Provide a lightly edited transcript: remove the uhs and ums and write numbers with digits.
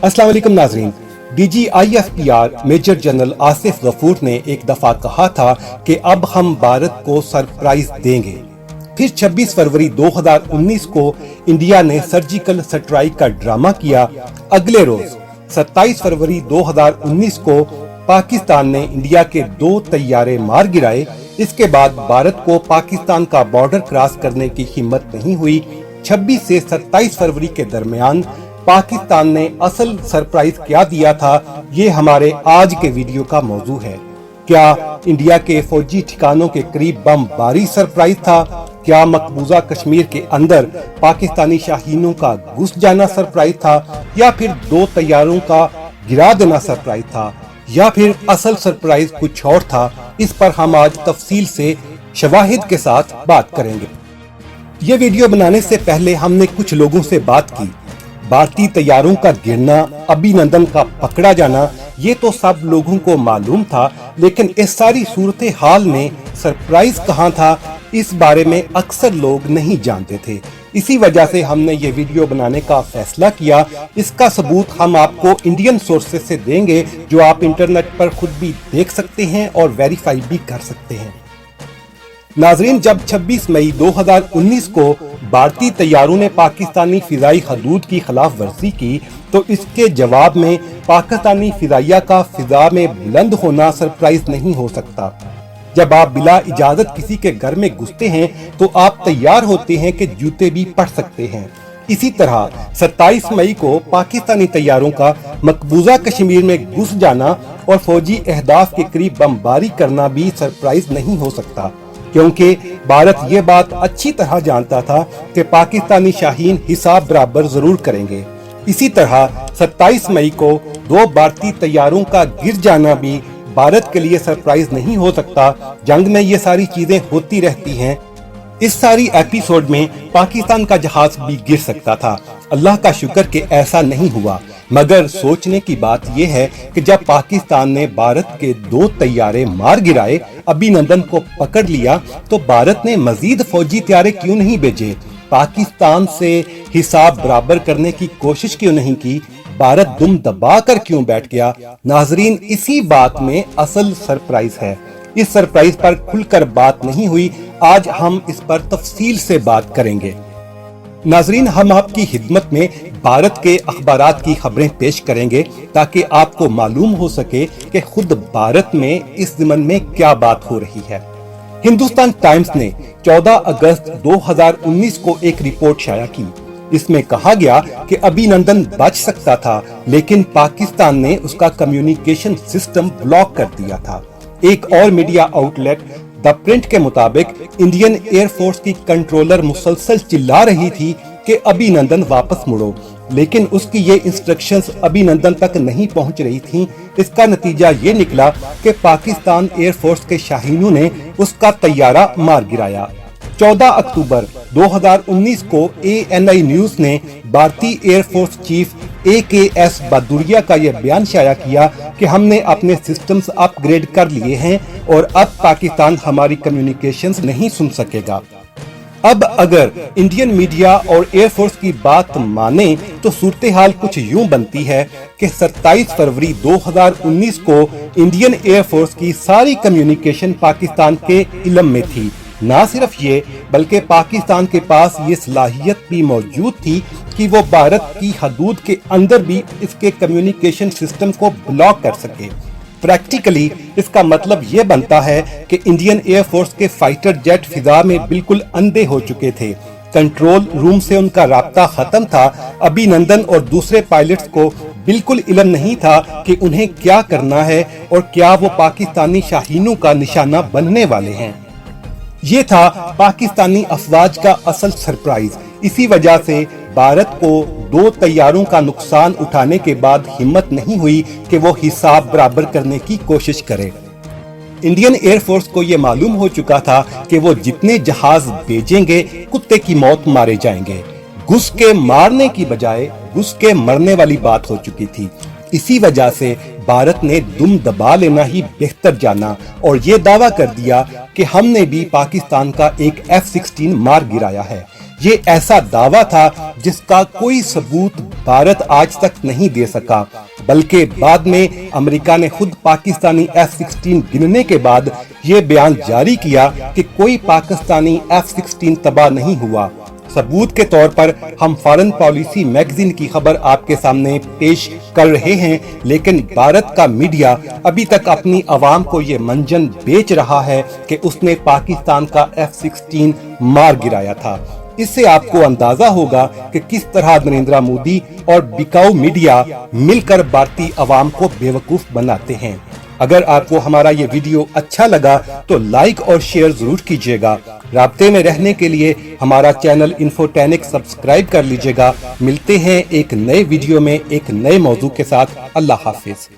अस्सलाम वालेकुम नाज़रीन। DGIFPR major general Asif Ghafoor ने एक दफा कहा था कि अब हम भारत को सरप्राइज देंगे। फिर 26 फरवरी 2019 को इंडिया ने सर्जिकल स्ट्राइक का ड्रामा किया। अगले रोज 27 फरवरी 2019 को पाकिस्तान ने इंडिया के 2 तैयारे मार गिराए। इसके बाद भारत को पाकिस्तान का बॉर्डर क्रॉस करने की हिम्मत नहीं हुई। 26 से 27 फरवरी के दरमियान पाकिस्तान ने असल सरप्राइज क्या दिया था, ये हमारे आज के वीडियो का मौजू है। क्या इंडिया के फौजी ठिकानों के करीब बमबारी सरप्राइज था? क्या मकबूजा कश्मीर के अंदर पाकिस्तानी शाहीनों का घुस जाना सरप्राइज था? या फिर 2 तैयारों का गिरा देना सरप्राइज था? या फिर असल सरप्राइज कुछ और था? इस पर हम आज तफसील से शवाहिद के साथ बात करेंगे। ये वीडियो बनाने से पहले हमने कुछ लोगों से बात की। भारतीय तैयारों का गिरना, अभिनंदन का पकड़ा जाना, ये तो सब लोगों को मालूम था, लेकिन इस सारी सूरत हाल में सरप्राइज कहाँ था, इस बारे में अक्सर लोग नहीं जानते थे। इसी वजह से हमने ये वीडियो बनाने का फैसला किया। इसका सबूत हम आपको इंडियन सोर्सेस से देंगे, जो आप इंटरनेट पर खुद भी देख सकते हैं और वेरीफाई भी कर सकते हैं। नाजरीन, जब 26 मई 2019 को भारतीय तैयारों ने पाकिस्तानी फिजाई हदूद की खिलाफ वर्जी की, तो इसके जवाब में पाकिस्तानी फिजाइया का फिजा में बुलंद होना सरप्राइज नहीं हो सकता। जब आप बिला इजाजत किसी के घर में घुसते हैं तो आप तैयार होते हैं कि जूते भी पड़ सकते हैं। इसी तरह 27 मई को पाकिस्तानी तैयारों का मकबूजा कश्मीर में घुस जाना और फौजी अहदाफ के करीब बमबारी करना भी सरप्राइज नहीं हो सकता, क्योंकि भारत ये बात अच्छी तरह जानता था कि पाकिस्तानी शाहीन हिसाब बराबर जरूर करेंगे। इसी तरह 27 मई को 2 भारतीय तैयारों का गिर जाना भी भारत के लिए सरप्राइज नहीं हो सकता। जंग में ये सारी चीजें होती रहती हैं। इस सारी एपिसोड में पाकिस्तान का जहाज भी गिर सकता था। अल्लाह का शुक्र कि ऐसा नहीं हुआ। मगर सोचने की बात यह है कि जब पाकिस्तान ने भारत के 2 तैयारे मार गिराए, अभिनंदन को पकड़ लिया, तो भारत ने मजीद फौजी तैयारे क्यों नहीं भेजे? पाकिस्तान से हिसाब बराबर करने की कोशिश क्यों नहीं की? भारत दुम दबा कर क्यों बैठ गया? नाजरीन, इसी बात में असल सरप्राइज है। इस सरप्राइज पर खुलकर बात नहीं हुई। आज हम इस पर तफसील से बात करेंगे। नाजरीन, हम आपकी खिदमत में भारत के अखबारात की खबरें पेश करेंगे ताकि आपको मालूम हो सके कि खुद भारत में इस ज़मन में क्या बात हो रही है। हिंदुस्तान टाइम्स ने 14 अगस्त 2019 को एक रिपोर्ट शाया की। इसमें कहा गया कि अभिनंदन बच सकता था, लेकिन पाकिस्तान ने उसका कम्युनिकेशन सिस्टम ब्लॉक कर दिया था। एक और मीडिया आउटलेट द प्रिंट के मुताबिक इंडियन एयरफोर्स की कंट्रोलर मुसलसल चिल्ला रही थी कि अभिनंदन वापस मुड़ो, लेकिन उसकी ये इंस्ट्रक्शंस अभिनंदन तक नहीं पहुंच रही थीं। इसका नतीजा ये निकला कि पाकिस्तान एयरफोर्स के शाहीनों ने उसका तैयारा मार गिराया। 14 अक्टूबर 2019 को ANI न्यूज ने भारतीय एयरफोर्स चीफ AKS बहादुरिया का यह बयान शाया किया कि हमने अपने सिस्टम्स अपग्रेड कर लिए हैं और अब पाकिस्तान हमारी कम्युनिकेशंस नहीं सुन सकेगा। अब अगर इंडियन मीडिया और एयरफोर्स की बात माने तो सूरत हाल कुछ यूं बनती है कि 27 फरवरी 2019 को इंडियन एयरफोर्स की सारी कम्युनिकेशन पाकिस्तान के इल्म में थी। ना सिर्फ ये, बल्कि पाकिस्तान के पास ये सलाहियत भी मौजूद थी कि वो भारत की हदूद के अंदर भी इसके कम्युनिकेशन सिस्टम को ब्लॉक कर सके। प्रैक्टिकली इसका मतलब ये बनता है कि इंडियन एयरफोर्स के फाइटर जेट फिजा में बिल्कुल अंधे हो चुके थे। कंट्रोल रूम से उनका राब्ता खत्म था। अभिनंदन और दूसरे पायलट्स को बिल्कुल इल्म नहीं था कि उन्हें क्या करना है और क्या वो पाकिस्तानी शाहीनों का निशाना बनने वाले हैं। ये था पाकिस्तानी अफवाज का असल सरप्राइज। इसी वजह से भारत को 2 तैयारों का नुकसान उठाने के बाद हिम्मत नहीं हुई कि वो हिसाब बराबर करने की कोशिश करे। इंडियन एयरफोर्स को ये मालूम हो चुका था कि वो जितने जहाज भेजेंगे कुत्ते की मौत मारे जाएंगे। घुस के मारने की बजाय घुस के मरने वाली बात हो चुकी थी। इसी वजह से भारत ने दुम दबा लेना ही बेहतर जाना और ये दावा कर दिया कि हमने भी पाकिस्तान का एक F-16 मार गिराया है। یہ ایسا دعویٰ تھا جس کا کوئی ثبوت بھارت آج تک نہیں دے سکا، بلکہ بعد میں امریکہ نے خود پاکستانی F-16 گننے کے بعد یہ بیان جاری کیا کہ کوئی پاکستانی F-16 تباہ نہیں ہوا۔ ثبوت کے طور پر ہم فارن پالیسی میگزین کی خبر آپ کے سامنے پیش کر رہے ہیں، لیکن بھارت کا میڈیا ابھی تک اپنی عوام کو یہ منجن بیچ رہا ہے کہ اس نے پاکستان کا F-16 مار گرایا تھا۔ اس سے آپ کو اندازہ ہوگا کہ کس طرح نریندر مودی اور بکاؤ میڈیا مل کر بھارتی عوام کو بیوقوف بناتے ہیں۔ اگر آپ کو ہمارا یہ ویڈیو اچھا لگا تو لائک اور شیئر ضرور کیجیے گا۔ رابطے میں رہنے کے لیے ہمارا چینل انفوٹینک سبسکرائب کر لیجیے گا۔ ملتے ہیں ایک نئے ویڈیو میں ایک نئے موضوع کے ساتھ۔ اللہ حافظ۔